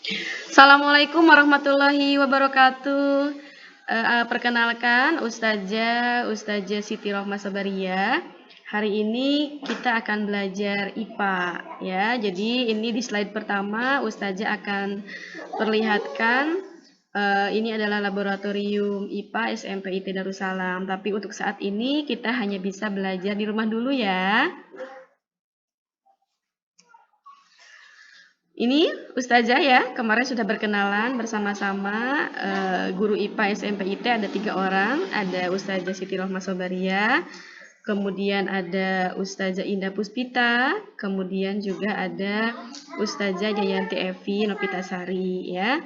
Assalamualaikum warahmatullahi wabarakatuh. Perkenalkan Ustazah Siti Rohmah Sabaria. Hari ini kita akan belajar IPA ya. Jadi ini di slide pertama Ustazah akan perlihatkan ini adalah laboratorium IPA SMP IT Darussalam. Tapi untuk saat ini kita hanya bisa belajar di rumah dulu ya. Ini Ustazah ya, kemarin sudah berkenalan bersama-sama guru IPA SMP IT ada 3 orang, ada Ustazah Siti Rohmah Sobaria, kemudian ada Ustazah Indah Puspita, kemudian juga ada Ustazah Jayanti Evi Nopitasari ya.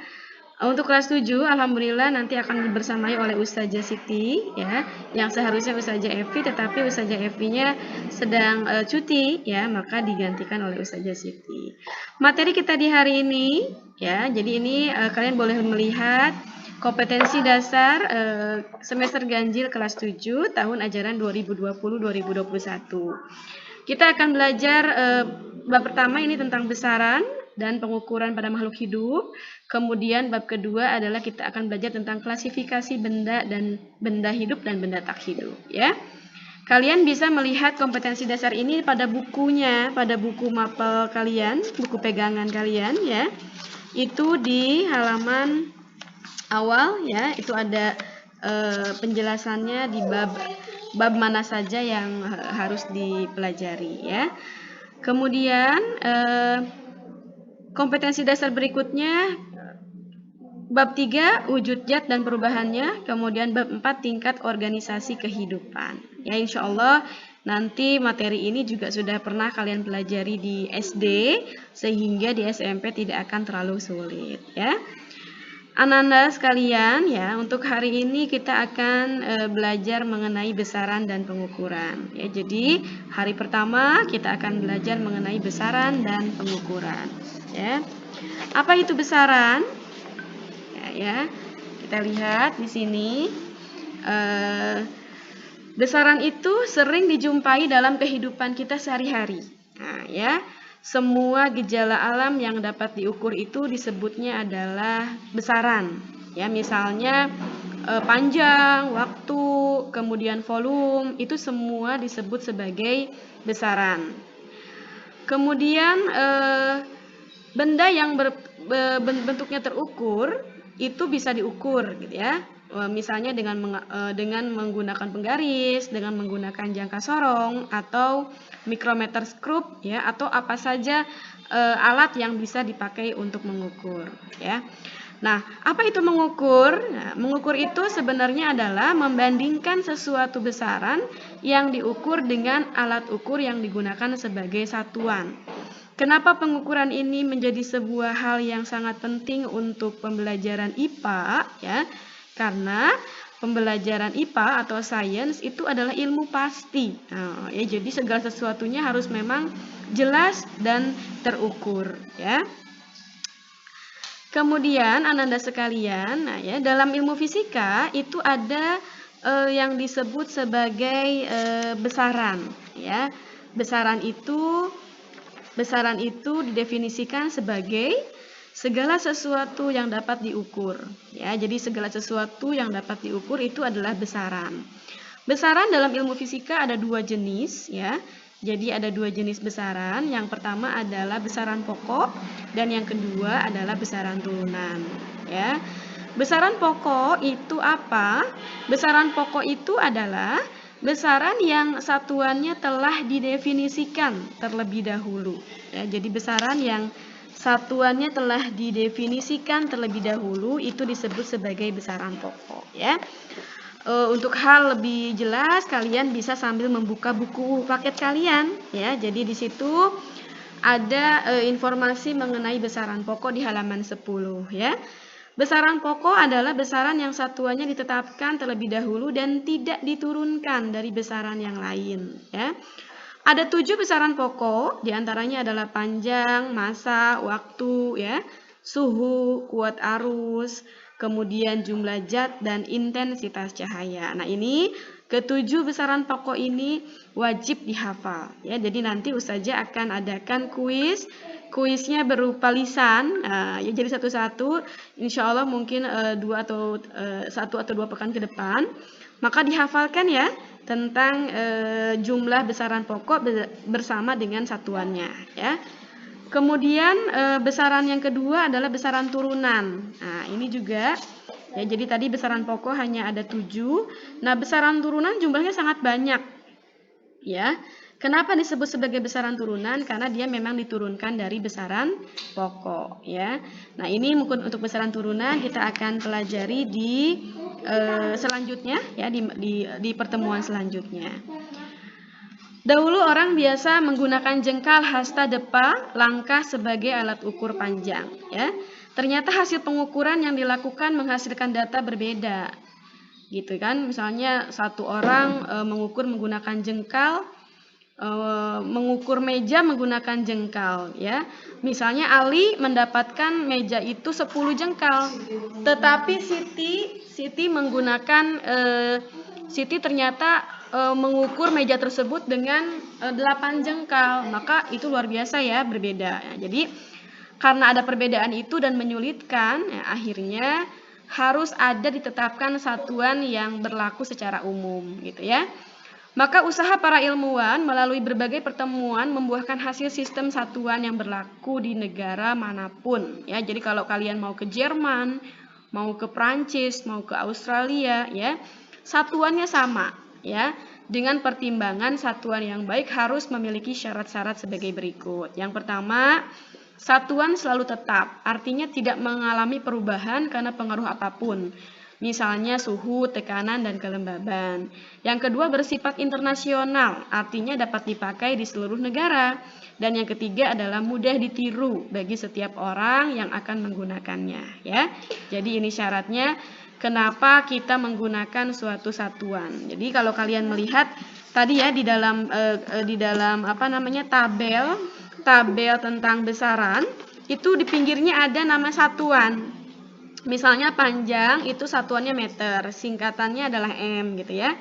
Untuk kelas 7, alhamdulillah nanti akan dibersamai oleh Ustazah Siti ya, yang seharusnya Ustazah Evi tetapi Ustazah Evinya sedang cuti ya, maka digantikan oleh Ustazah Siti. Materi kita di hari ini ya, jadi ini kalian boleh melihat kompetensi dasar semester ganjil kelas 7 tahun ajaran 2020-2021. Kita akan belajar bab pertama ini tentang besaran dan pengukuran pada makhluk hidup. Kemudian bab kedua adalah kita akan belajar tentang klasifikasi benda dan benda hidup dan benda tak hidup ya. Kalian bisa melihat kompetensi dasar ini pada bukunya, pada buku mapel kalian, buku pegangan kalian ya. Itu di halaman awal ya, itu ada penjelasannya di bab mana saja yang harus dipelajari ya. Kemudian kompetensi dasar berikutnya bab 3 wujud zat dan perubahannya, kemudian bab 4 tingkat organisasi kehidupan. Ya insya Allah nanti materi ini juga sudah pernah kalian pelajari di SD sehingga di SMP tidak akan terlalu sulit ya. Ananda sekalian ya, untuk hari ini kita akan belajar mengenai besaran dan pengukuran ya. Jadi hari pertama kita akan belajar mengenai besaran dan pengukuran ya. Apa itu besaran? Ya, kita lihat di sini besaran itu sering dijumpai dalam kehidupan kita sehari-hari. Nah, ya, semua gejala alam yang dapat diukur itu disebutnya adalah besaran. Ya, misalnya panjang, waktu, kemudian volume, itu semua disebut sebagai besaran. Kemudian benda yang bentuknya terukur itu bisa diukur gitu ya. Misalnya dengan menggunakan penggaris, dengan menggunakan jangka sorong atau mikrometer skrup ya, atau apa saja alat yang bisa dipakai untuk mengukur ya. Nah, apa itu mengukur? Nah, mengukur itu sebenarnya adalah membandingkan sesuatu besaran yang diukur dengan alat ukur yang digunakan sebagai satuan. Kenapa pengukuran ini menjadi sebuah hal yang sangat penting untuk pembelajaran IPA ya? Karena pembelajaran IPA atau sains itu adalah ilmu pasti. Nah, ya jadi segala sesuatunya harus memang jelas dan terukur ya. Kemudian Ananda sekalian, nah ya dalam ilmu fisika itu ada yang disebut sebagai besaran ya. Besaran itu didefinisikan sebagai segala sesuatu yang dapat diukur ya. Jadi segala sesuatu yang dapat diukur itu adalah besaran. Besaran dalam ilmu fisika ada 2 jenis ya. Jadi ada 2 jenis besaran. Yang pertama adalah besaran pokok dan yang kedua adalah besaran turunan ya. Besaran pokok itu apa? Besaran pokok itu adalah besaran yang satuannya telah didefinisikan terlebih dahulu ya. Jadi besaran yang satuannya telah didefinisikan terlebih dahulu itu disebut sebagai besaran pokok ya. Untuk hal lebih jelas kalian bisa sambil membuka buku paket kalian ya. Jadi di situ ada informasi mengenai besaran pokok di halaman 10 ya. Besaran pokok adalah besaran yang satuannya ditetapkan terlebih dahulu dan tidak diturunkan dari besaran yang lain ya. Ada 7 besaran pokok, diantaranya adalah panjang, massa, waktu ya, suhu, kuat arus, kemudian jumlah zat dan intensitas cahaya. Nah, ini Ketujuh besaran pokok ini wajib dihafal ya. Jadi nanti Ustazah akan adakan kuis. Kuisnya berupa lisan. Ya jadi satu-satu. Insya Allah mungkin satu atau dua pekan ke depan. Maka dihafalkan ya tentang jumlah besaran pokok bersama dengan satuannya ya. Kemudian besaran yang kedua adalah besaran turunan. Nah, ini juga ya, jadi tadi besaran pokok hanya ada 7. Nah, besaran turunan jumlahnya sangat banyak. Ya. Kenapa disebut sebagai besaran turunan? Karena dia memang diturunkan dari besaran pokok, ya. Nah, ini mungkin untuk besaran turunan kita akan pelajari di selanjutnya ya, di pertemuan selanjutnya. Dahulu orang biasa menggunakan jengkal, hasta, depa, langkah sebagai alat ukur panjang. Ya, ternyata hasil pengukuran yang dilakukan menghasilkan data berbeda, gitu kan? Misalnya satu orang mengukur menggunakan jengkal, mengukur meja menggunakan jengkal. Ya, misalnya Ali mendapatkan meja itu 10 jengkal, tetapi Siti menggunakan Siti ternyata mengukur meja tersebut dengan 8 jengkal, maka itu luar biasa ya, berbeda. Ya, jadi karena ada perbedaan itu dan menyulitkan, ya, akhirnya harus ada ditetapkan satuan yang berlaku secara umum, gitu ya. Maka usaha para ilmuwan melalui berbagai pertemuan membuahkan hasil sistem satuan yang berlaku di negara manapun. Ya, jadi kalau kalian mau ke Jerman, mau ke Prancis, mau ke Australia, ya, satuannya sama. Ya, dengan pertimbangan satuan yang baik harus memiliki syarat-syarat sebagai berikut. Yang pertama, satuan selalu tetap, artinya tidak mengalami perubahan karena pengaruh apapun, misalnya suhu, tekanan, dan kelembaban. Yang kedua, bersifat internasional, artinya dapat dipakai di seluruh negara. Dan yang ketiga adalah mudah ditiru bagi setiap orang yang akan menggunakannya. Ya, jadi ini syaratnya. Kenapa kita menggunakan suatu satuan? Jadi kalau kalian melihat tadi ya di dalam tabel tentang besaran itu di pinggirnya ada nama satuan. Misalnya panjang itu satuannya meter, singkatannya adalah M gitu ya.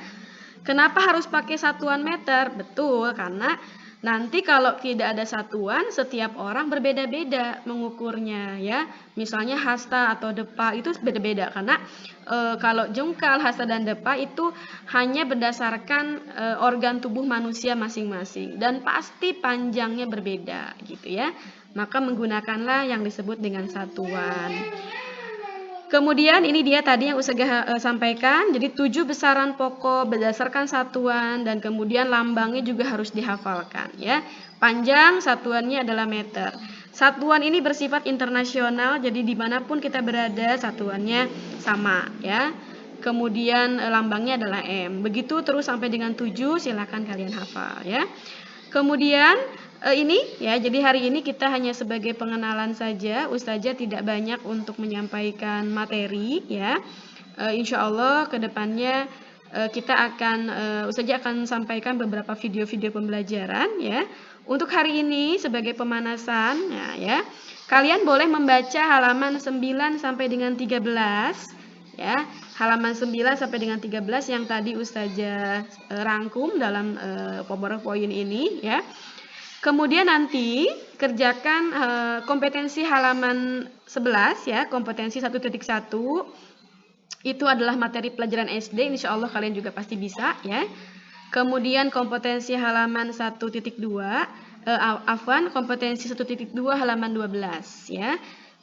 Kenapa harus pakai satuan meter? Betul, karena nanti kalau tidak ada satuan, setiap orang berbeda-beda mengukurnya ya. Misalnya hasta atau depa itu beda-beda karena kalau jengkal, hasta dan depa itu hanya berdasarkan organ tubuh manusia masing-masing dan pasti panjangnya berbeda gitu ya. Maka menggunakanlah yang disebut dengan satuan. Kemudian ini dia tadi yang Ustazah sampaikan, jadi 7 besaran pokok berdasarkan satuan dan kemudian lambangnya juga harus dihafalkan ya. Panjang satuannya adalah meter. Satuan ini bersifat internasional, jadi dimanapun kita berada satuannya sama ya. Kemudian lambangnya adalah M. Begitu terus sampai dengan 7, silakan kalian hafal ya. Kemudian ini ya, jadi hari ini kita hanya sebagai pengenalan saja. Ustazah tidak banyak untuk menyampaikan materi ya. Insya Allah kedepannya Ustazah akan sampaikan beberapa video-video pembelajaran ya. Untuk hari ini sebagai pemanasan ya, kalian boleh membaca halaman 9 sampai dengan 13 ya. Halaman 9 sampai dengan 13 yang tadi Ustazah rangkum dalam PowerPoint ini ya. Kemudian nanti kerjakan kompetensi halaman 11 ya, kompetensi 1.1 itu adalah materi pelajaran SD, insya Allah kalian juga pasti bisa ya. Kemudian kompetensi halaman 1.2 kompetensi 1.2 halaman 12 ya,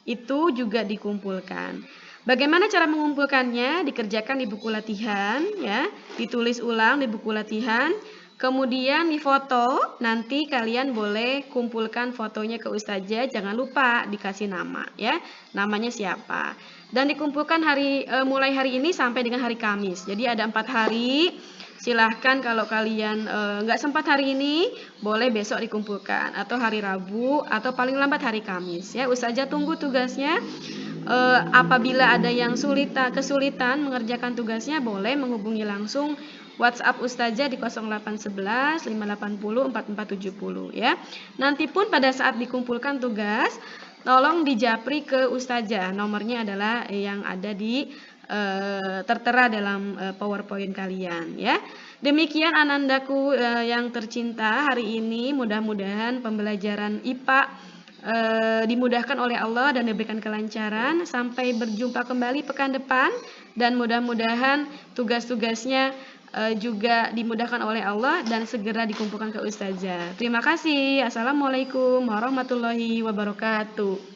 itu juga dikumpulkan. Bagaimana cara mengumpulkannya? Dikerjakan di buku latihan ya, ditulis ulang di buku latihan. Kemudian difoto, nanti kalian boleh kumpulkan fotonya ke Ustazah, jangan lupa dikasih nama ya, namanya siapa. Dan dikumpulkan mulai hari ini sampai dengan hari Kamis. Jadi ada 4 hari. Silahkan kalau kalian nggak sempat hari ini, boleh besok dikumpulkan atau hari Rabu atau paling lambat hari Kamis ya. Ustazah tunggu tugasnya. Apabila ada yang kesulitan mengerjakan tugasnya, boleh menghubungi langsung WhatsApp Ustazah di 0811 580 4470 ya. Nanti pun pada saat dikumpulkan tugas, tolong dijapri ke Ustazah. Nomornya adalah yang ada di tertera dalam PowerPoint kalian ya. Demikian anandaku yang tercinta hari ini, mudah-mudahan pembelajaran IPA dimudahkan oleh Allah dan diberikan kelancaran. Sampai berjumpa kembali pekan depan dan mudah-mudahan tugas-tugasnya juga dimudahkan oleh Allah dan segera dikumpulkan ke Ustazah. Terima kasih. Assalamualaikum warahmatullahi wabarakatuh.